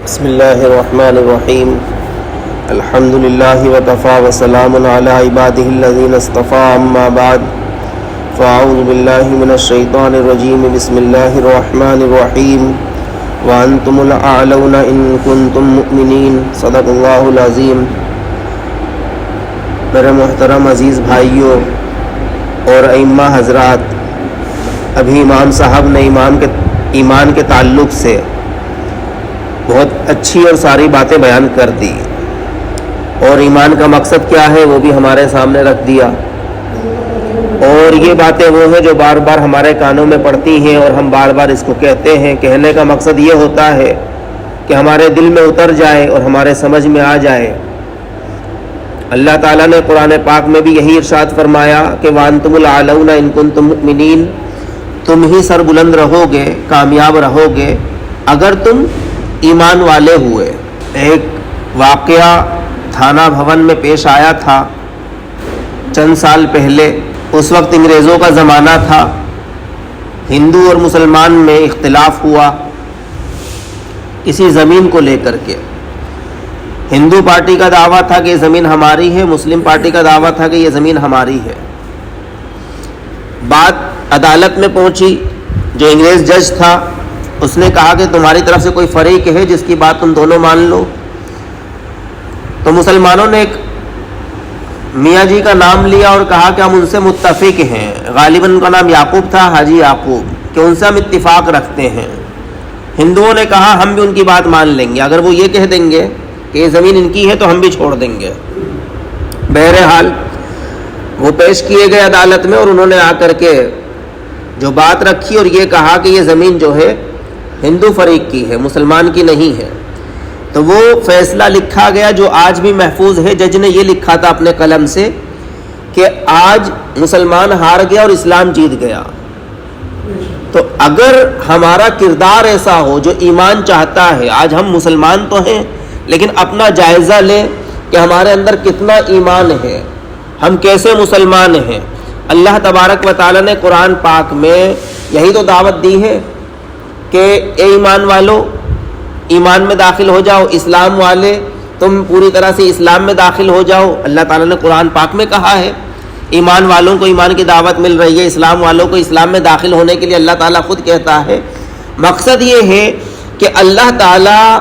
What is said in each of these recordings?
بسم اللہ الرحمن الرحیم الحمد للہ وکفی وسلام علی عبادہ الذین اصطفی اما بعد فاعوذ باللہ من الشیطان الرجیم بسم اللہ الرحمن الرحیم وانتم الاعلون ان کنتم مؤمنین صدق اللہ العظیم۔ میرے محترم عزیز بھائیوں اور ائمہ حضرات، ابھی امام صاحب نے ایمان کے تعلق سے بہت اچھی اور ساری باتیں بیان کر دی، اور ایمان کا مقصد کیا ہے وہ بھی ہمارے سامنے رکھ دیا۔ اور یہ باتیں وہ ہیں جو بار بار ہمارے کانوں میں پڑتی ہیں اور ہم بار بار اس کو کہتے ہیں۔ کہنے کا مقصد یہ ہوتا ہے کہ ہمارے دل میں اتر جائے اور ہمارے سمجھ میں آ جائے۔ اللہ تعالیٰ نے قرآن پاک میں بھی یہی ارشاد فرمایا کہ وَأَنْتُمُ الْأَعْلَوْنَ إِن كُنتُم مُؤْمِنِينَ، تم ہی سر بلند رہو گے، کامیاب رہو گے اگر تم ایمان والے ہوئے۔ ایک واقعہ تھانہ بھون میں پیش آیا تھا چند سال پہلے۔ اس وقت انگریزوں کا زمانہ تھا، ہندو اور مسلمان میں اختلاف ہوا کسی زمین کو لے کر کے۔ ہندو پارٹی کا دعویٰ تھا کہ یہ زمین ہماری ہے، مسلم پارٹی کا دعویٰ تھا کہ یہ زمین ہماری ہے۔ بات عدالت میں پہنچی، جو انگریز جج تھا اس نے کہا کہ تمہاری طرف سے کوئی فریق ہے جس کی بات تم دونوں مان لو؟ تو مسلمانوں نے ایک میاں جی کا نام لیا اور کہا کہ ہم ان سے متفق ہیں۔ غالباً ان کا نام یعقوب تھا، حاجی یعقوب، کہ ان سے ہم اتفاق رکھتے ہیں۔ ہندوؤں نے کہا ہم بھی ان کی بات مان لیں گے، اگر وہ یہ کہہ دیں گے کہ یہ زمین ان کی ہے تو ہم بھی چھوڑ دیں گے۔ بہرحال وہ پیش کیے گئے عدالت میں، اور انہوں نے آ کر کے جو بات رکھی اور یہ کہا کہ یہ زمین جو ہے ہندو فریق کی ہے، مسلمان کی نہیں ہے۔ تو وہ فیصلہ لکھا گیا جو آج بھی محفوظ ہے۔ جج نے یہ لکھا تھا اپنے قلم سے کہ آج مسلمان ہار گیا اور اسلام جیت گیا۔ تو اگر ہمارا کردار ایسا ہو جو ایمان چاہتا ہے، آج ہم مسلمان تو ہیں لیکن اپنا جائزہ لیں کہ ہمارے اندر کتنا ایمان ہے، ہم کیسے مسلمان ہیں۔ اللہ تبارک و تعالیٰ نے قرآن پاک میں یہی تو دعوت دی ہے کہ اے ایمان والو، ایمان میں داخل ہو جاؤ، اسلام والے تم پوری طرح سے اسلام میں داخل ہو جاؤ۔ اللہ تعالیٰ نے قرآن پاک میں کہا ہے ایمان والوں کو ایمان کی دعوت مل رہی ہے، اسلام والوں کو اسلام میں داخل ہونے کے لیے اللہ تعالیٰ خود کہتا ہے۔ مقصد یہ ہے کہ اللہ تعالیٰ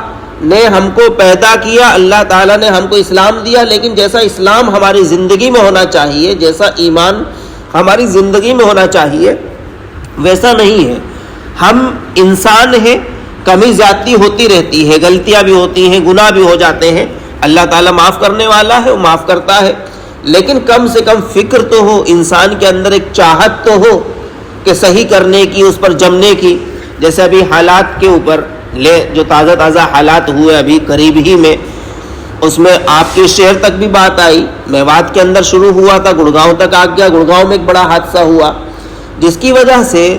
نے ہم کو پیدا کیا، اللہ تعالیٰ نے ہم کو اسلام دیا، لیکن جیسا اسلام ہماری زندگی میں ہونا چاہیے، جیسا ایمان ہماری زندگی میں ہونا چاہیے ویسا نہیں ہے۔ ہم انسان ہیں، کمی زیادتی ہوتی رہتی ہے، غلطیاں بھی ہوتی ہیں، گناہ بھی ہو جاتے ہیں۔ اللہ تعالیٰ معاف کرنے والا ہے، وہ معاف کرتا ہے، لیکن کم سے کم فکر تو ہو، انسان کے اندر ایک چاہت تو ہو کہ صحیح کرنے کی، اس پر جمنے کی۔ جیسے ابھی حالات کے اوپر جو تازہ حالات ہوئے ابھی قریب ہی میں، اس میں آپ کے شہر تک بھی بات آئی۔ میوات کے اندر شروع ہوا تھا، گڑگاؤں تک آ گیا، گڑگاؤں میں ایک بڑا حادثہ ہوا جس کی وجہ سے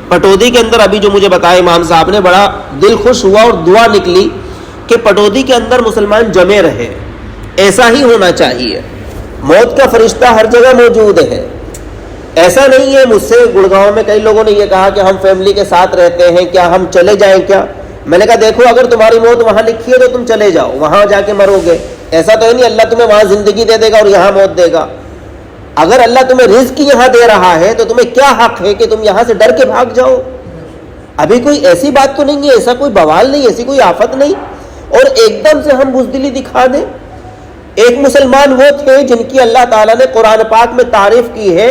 پٹودی کے اندر ابھی جو مجھے بتایا امام صاحب نے، بڑا دل خوش ہوا اور دعا نکلی کہ پٹودی کے اندر مسلمان جمے رہے۔ ایسا ہی ہونا چاہیے۔ موت کا فرشتہ ہر جگہ موجود ہے، ایسا نہیں ہے۔ مجھ سے گڑگاؤں میں کئی لوگوں نے یہ کہا کہ ہم فیملی کے ساتھ رہتے ہیں، کیا ہم چلے جائیں کیا؟ میں نے کہا دیکھو، اگر تمہاری موت وہاں لکھی ہے تو تم چلے جاؤ، وہاں جا کے مرو گے۔ ایسا تو نہیں اللہ تمہیں وہاں زندگی دے دے گا اور یہاں موت دے گا۔ اگر اللہ تمہیں رزق یہاں دے رہا ہے تو تمہیں کیا حق ہے کہ تم یہاں سے ڈر کے بھاگ جاؤ؟ ابھی کوئی ایسی بات تو نہیں ہے، ایسا کوئی بوال نہیں، ایسی کوئی آفت نہیں، اور ایک دم سے ہم بزدلی دکھا دیں۔ ایک مسلمان وہ تھے جن کی اللہ تعالیٰ نے قرآن پاک میں تعریف کی ہے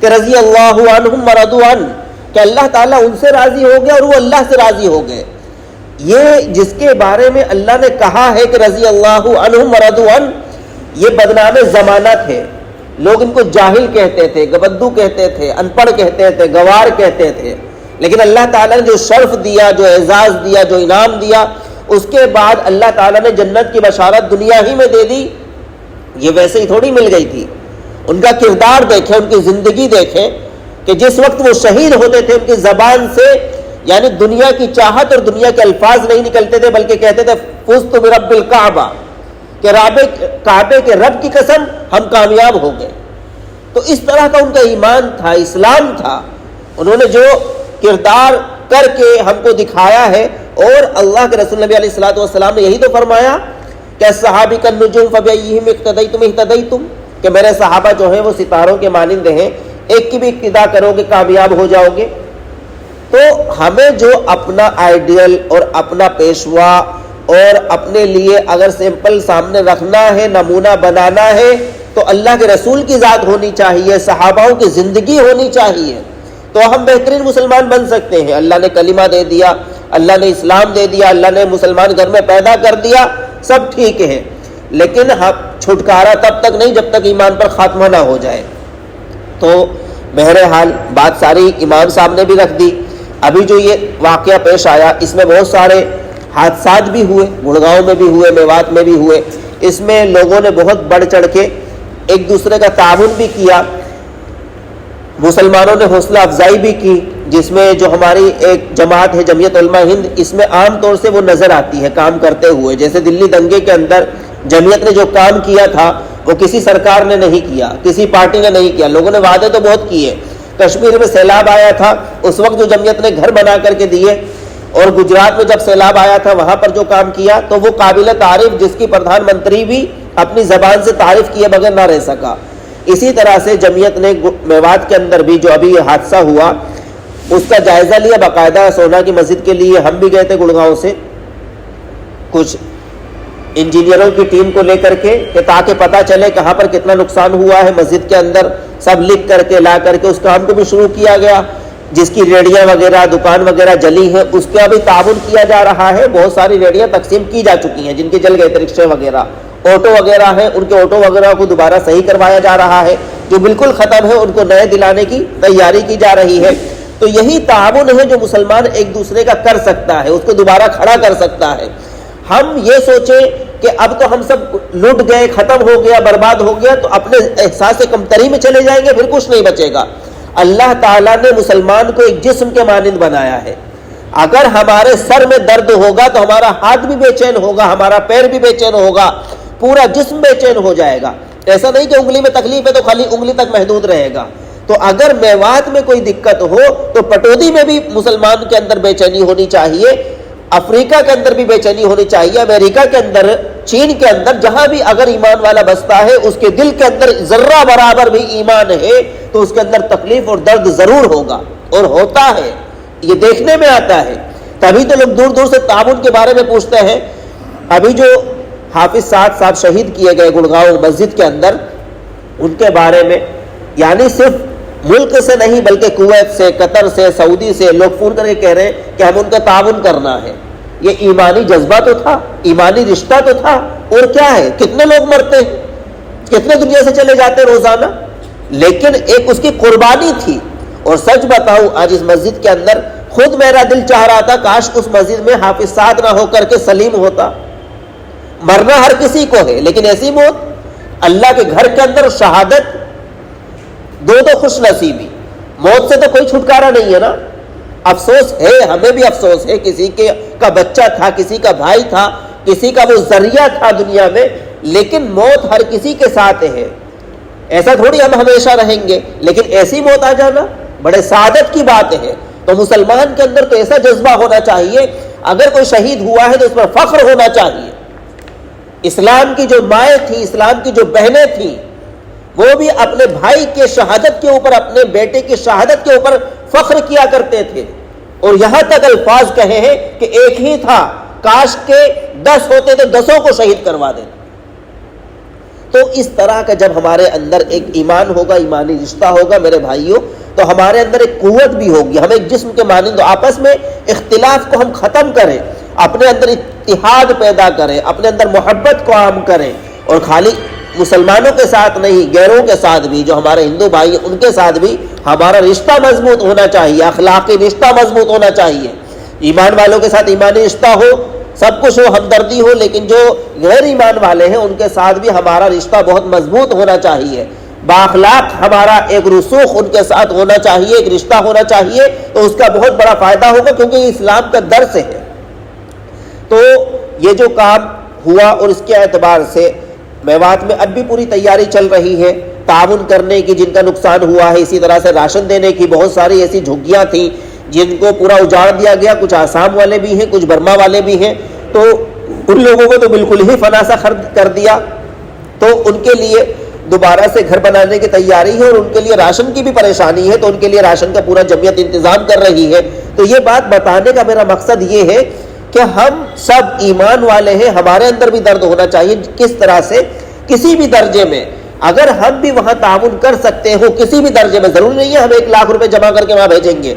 کہ رضی اللہ عنہم ورضوا عنہ، کہ اللہ تعالیٰ ان سے راضی ہو گئے اور وہ اللہ سے راضی ہو گئے۔ یہ جس کے بارے میں اللہ نے کہا ہے کہ رضی اللہ عنہم ورضوا عنہ، یہ بدنام زمانہ تھے۔ لوگ ان کو جاہل کہتے تھے، گبدو کہتے تھے، ان پڑھ کہتے تھے، گوار کہتے تھے، لیکن اللہ تعالیٰ نے جو شرف دیا، جو اعزاز دیا، جو انعام دیا، اس کے بعد اللہ تعالیٰ نے جنت کی بشارت دنیا ہی میں دے دی۔ یہ ویسے ہی تھوڑی مل گئی تھی۔ ان کا کردار دیکھیں، ان کی زندگی دیکھیں کہ جس وقت وہ شہید ہوتے تھے ان کی زبان سے یعنی دنیا کی چاہت اور دنیا کے الفاظ نہیں نکلتے تھے، بلکہ کہتے تھے فزت برب الکعبہ، کہ کعبے کے رب کی قسم ہم کامیاب ہو گئے۔ تو اس طرح کا ان کا ایمان تھا، اسلام تھا۔ انہوں نے جو کردار کر کے ہم کو دکھایا ہے اور اللہ کے رسول نبی علیہ الصلوۃ والسلام نے یہی تو فرمایا کہ صحابی کا نجوم فبأیہم اقتدیتم اہتدیتم، کہ میرے صحابہ جو ہیں وہ ستاروں کے مانند ہیں، ایک کی بھی اقتدا کرو گے کامیاب ہو جاؤ گے۔ تو ہمیں جو اپنا آئیڈیل اور اپنا پیشوا اور اپنے لیے اگر سیمپل سامنے رکھنا ہے، نمونہ بنانا ہے، تو اللہ کے رسول کی ذات ہونی چاہیے، صحاباؤں کی زندگی ہونی چاہیے، تو ہم بہترین مسلمان بن سکتے ہیں۔ اللہ نے کلمہ دے دیا، اللہ نے اسلام دے دیا، اللہ نے مسلمان گھر میں پیدا کر دیا، سب ٹھیک ہے، لیکن چھٹکارا تب تک نہیں جب تک ایمان پر خاتمہ نہ ہو جائے۔ تو بہرحال بات ساری امام صاحب نے بھی رکھ دی۔ ابھی جو یہ واقعہ پیش آیا اس میں بہت سارے حادثات بھی ہوئے، گڑگاؤں میں بھی ہوئے، میوات میں بھی ہوئے، اس میں لوگوں نے بہت بڑھ چڑھ کے ایک دوسرے کا تعاون بھی کیا، مسلمانوں نے حوصلہ افزائی بھی کی، جس میں جو ہماری ایک جماعت ہے جمعیت علماء ہند، اس میں عام طور سے وہ نظر آتی ہے کام کرتے ہوئے۔ جیسے دلی دنگے کے اندر جمعیت نے جو کام کیا تھا وہ کسی سرکار نے نہیں کیا، کسی پارٹی نے نہیں کیا، لوگوں نے وعدے تو بہت کیے۔ کشمیر میں سیلاب آیا تھا، اس وقت جو جمعیت نے گھر بنا کر کے دیے، اور گجرات میں جب سیلاب آیا تھا وہاں پر جو کام کیا، تو وہ قابل تعریف، جس کی پردھان منتری بھی اپنی زبان سے تعریف کیے بغیر نہ رہ سکا۔ اسی طرح سے جمعیت نے میوات کے اندر بھی جو ابھی یہ حادثہ ہوا اس کا جائزہ لیا، باقاعدہ سونا کی مسجد کے لیے ہم بھی گئے تھے گڑگاؤں سے کچھ انجینئروں کی ٹیم کو لے کر کے، کہ تاکہ پتہ چلے کہاں پر کتنا نقصان ہوا ہے مسجد کے اندر، سب لکھ کر کے لا کر کے اس کام کو بھی شروع کیا گیا۔ جس کی ریڑیاں وغیرہ دکان وغیرہ جلی ہیں اس کا بھی تعاون کیا جا رہا ہے، بہت ساری ریڑیاں تقسیم کی جا چکی ہیں جن کے جل گئے تھے، رکشے وغیرہ، آٹو وغیرہ ہیں، ان کے آٹو وغیرہ کو دوبارہ صحیح کروایا جا رہا ہے، جو بالکل ختم ہے ان کو نئے دلانے کی تیاری کی جا رہی ہے۔ تو یہی تعاون ہے جو مسلمان ایک دوسرے کا کر سکتا ہے، اس کو دوبارہ کھڑا کر سکتا ہے۔ ہم یہ سوچیں کہ اب تو ہم سب لٹ گئے، ختم ہو گیا، برباد ہو گیا، تو اپنے احساس کمتری میں چلے جائیں گے، پھر کچھ نہیں بچے گا۔ اللہ تعالیٰ نے مسلمان کو ایک جسم کے مانند بنایا ہے۔ اگر ہمارے سر میں درد ہوگا تو ہمارا ہاتھ بھی بے چین ہوگا، ہمارا پیر بھی بے چین ہوگا، پورا جسم بے چین ہو جائے گا۔ ایسا نہیں کہ انگلی میں تکلیف ہے تو خالی انگلی تک محدود رہے گا۔ تو اگر میوات میں کوئی دقت ہو تو پٹودی میں بھی مسلمان کے اندر بے چینی ہونی چاہیے، افریقہ کے اندر بھی بے چینی ہونی چاہیے، امریکہ کے اندر، چین کے اندر، جہاں بھی اگر ایمان والا بستا ہے اس کے دل کے اندر ذرہ برابر بھی ایمان ہے تو اس کے اندر تکلیف اور درد ضرور ہوگا، اور ہوتا ہے، یہ دیکھنے میں آتا ہے۔ تبھی تو لوگ دور دور سے تعاون کے بارے میں پوچھتے ہیں۔ ابھی جو حافظ سعد صاحب شہید کیے گئے گڑگاؤں مسجد کے اندر، ان کے بارے میں یعنی صرف ملک سے نہیں بلکہ کویت سے، قطر سے، سعودی سے لوگ فون کر کے کہہ رہے ہیں کہ ہم ان کا تعاون کرنا ہے۔ یہ ایمانی جذبہ تو تھا، ایمانی رشتہ تو تھا، اور کیا ہے، کتنے لوگ مرتے ہیں، کتنے دنیا سے چلے جاتے ہیں روزانہ، لیکن ایک اس کی قربانی تھی۔ اور سچ بتاؤں آج اس مسجد کے اندر خود میرا دل چاہ رہا تھا کاش اس مسجد میں حافظ سعد نہ ہو کر کے سلیم ہوتا۔ مرنا ہر کسی کو ہے، لیکن ایسی موت، اللہ کے گھر کے اندر شہادت، دو خوش نصیبی، موت سے تو کوئی چھٹکارا نہیں ہے نا۔ افسوس ہے، ہمیں بھی افسوس ہے، کسی کا بچہ تھا، کسی کا بھائی تھا، کسی کا وہ ذریعہ تھا دنیا میں، لیکن موت ہر کسی کے ساتھ ہے۔ ایسا تھوڑی ہم ہمیشہ رہیں گے، لیکن ایسی موت آ جانا بڑے سعادت کی بات ہے۔ تو مسلمان کے اندر تو ایسا جذبہ ہونا چاہیے، اگر کوئی شہید ہوا ہے تو اس پر فخر ہونا چاہیے۔ اسلام کی جو مائیں تھیں، اسلام کی جو بہنیں تھیں، وہ بھی اپنے بھائی کے شہادت کے اوپر، اپنے بیٹے کی شہادت کے اوپر فخر کیا کرتے تھے، اور یہاں تک الفاظ کہے ہیں کہ ایک ہی تھا، کاش کے 10 ہوتے تو 10 کو شہید کروا دیتے۔ تو اس طرح کا جب ہمارے اندر ایک ایمان ہوگا، ایمانی رشتہ ہوگا میرے بھائیوں، تو ہمارے اندر ایک قوت بھی ہوگی، ہم ایک جسم کے مانند آپس میں اختلاف کو ہم ختم کریں، اپنے اندر اتحاد پیدا کریں، اپنے اندر محبت کو عام کریں، اور خالی مسلمانوں کے ساتھ نہیں، غیروں کے ساتھ بھی، جو ہمارے ہندو بھائی ہیں ان کے ساتھ بھی ہمارا رشتہ مضبوط ہونا چاہیے، اخلاقی رشتہ مضبوط ہونا چاہیے۔ ایمان والوں کے ساتھ ایمانی رشتہ ہو، سب کچھ ہو، ہمدردی ہو، لیکن جو غیر ایمان والے ہیں ان کے ساتھ بھی ہمارا رشتہ بہت مضبوط ہونا چاہیے، بااخلاق ہمارا ایک رسوخ ان کے ساتھ ہونا چاہیے، ایک رشتہ ہونا چاہیے، تو اس کا بہت بڑا فائدہ ہوگا، کیونکہ یہ اسلام کا درس ہے۔ تو یہ جو کام ہوا، اور اس کے اعتبار سے میوات میں اب بھی پوری تیاری چل رہی ہے تعاون کرنے کی، جن کا نقصان ہوا ہے، اسی طرح سے راشن دینے کی، بہت ساری ایسی جھگیاں تھیں جن کو پورا اجاڑ دیا گیا، کچھ آسام والے بھی ہیں، کچھ برما والے بھی ہیں، تو ان لوگوں کو تو بالکل ہی فنا سا کر دیا، تو ان کے لیے دوبارہ سے گھر بنانے کی تیاری ہے، اور ان کے لیے راشن کی بھی پریشانی ہے، تو ان کے لیے راشن کا پورا جمعیت انتظام کر رہی ہے۔ تو یہ بات بتانے کا میرا مقصد یہ ہے کہ ہم سب ایمان والے ہیں، ہمارے اندر بھی درد ہونا چاہیے کس طرح سے کسی بھی درجے میں اگر ہم بھی وہاں تعاون کر سکتے ہو، کسی بھی درجے میں، ضروری نہیں ہے ہم 1 لاکھ روپے جمع کر کے وہاں بھیجیں گے،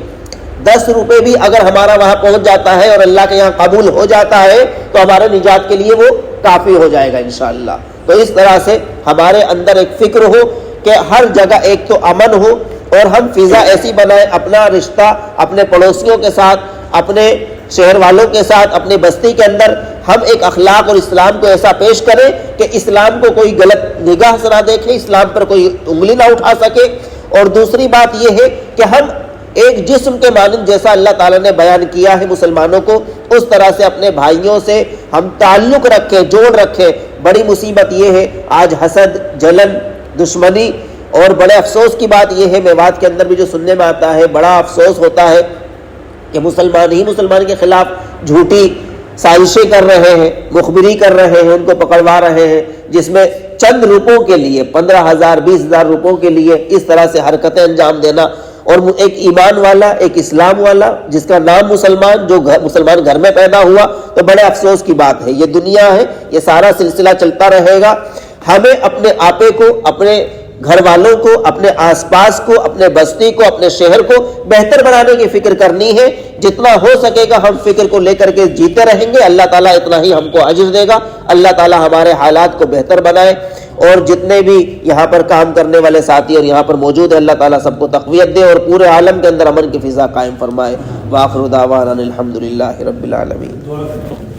10 روپے بھی اگر ہمارا وہاں پہنچ جاتا ہے اور اللہ کے یہاں قبول ہو جاتا ہے تو ہمارے نجات کے لیے وہ کافی ہو جائے گا انشاءاللہ۔ تو اس طرح سے ہمارے اندر ایک فکر ہو کہ ہر جگہ ایک تو امن ہو، اور ہم فضا ایسی بنائیں، اپنا رشتہ اپنے پڑوسیوں کے ساتھ، اپنے شہر والوں کے ساتھ، اپنے بستی کے اندر ہم ایک اخلاق اور اسلام کو ایسا پیش کریں کہ اسلام کو کوئی غلط نگاہ سے نہ دیکھے، اسلام پر کوئی انگلی نہ اٹھا سکے۔ اور دوسری بات یہ ہے کہ ہم ایک جسم کے مانند جیسا اللہ تعالیٰ نے بیان کیا ہے مسلمانوں کو، اس طرح سے اپنے بھائیوں سے ہم تعلق رکھیں، جوڑ رکھیں۔ بڑی مصیبت یہ ہے آج حسد، جلن، دشمنی، اور بڑے افسوس کی بات یہ ہے، میوات کے اندر بھی جو سننے میں آتا ہے، بڑا افسوس ہوتا ہے کہ مسلمان ہی مسلمان کے خلاف جھوٹی سازشیں کر رہے ہیں، مخبری کر رہے ہیں، ان کو پکڑوا رہے ہیں، جس میں چند روپوں کے لیے 15,000 20,000 روپوں کے لیے اس طرح سے حرکتیں انجام دینا۔ اور ایک ایمان والا، ایک اسلام والا جس کا نام مسلمان، جو مسلمان گھر میں پیدا ہوا، تو بڑے افسوس کی بات ہے۔ یہ دنیا ہے، یہ سارا سلسلہ چلتا رہے گا۔ ہمیں اپنے آپے کو، اپنے گھر والوں کو، اپنے آس پاس کو، اپنے بستی کو، اپنے شہر کو بہتر بنانے کی فکر کرنی ہے۔ جتنا ہو سکے گا ہم فکر کو لے کر کے جیتے رہیں گے، اللہ تعالیٰ اتنا ہی ہم کو اجر دے گا۔ اللہ تعالیٰ ہمارے حالات کو بہتر بنائے، اور جتنے بھی یہاں پر کام کرنے والے ساتھی اور یہاں پر موجود ہیں، اللہ تعالیٰ سب کو تقویت دے اور پورے عالم کے اندر امن کی فضا قائم فرمائے۔ وآخر دعوانا الحمدللہ رب العالمین۔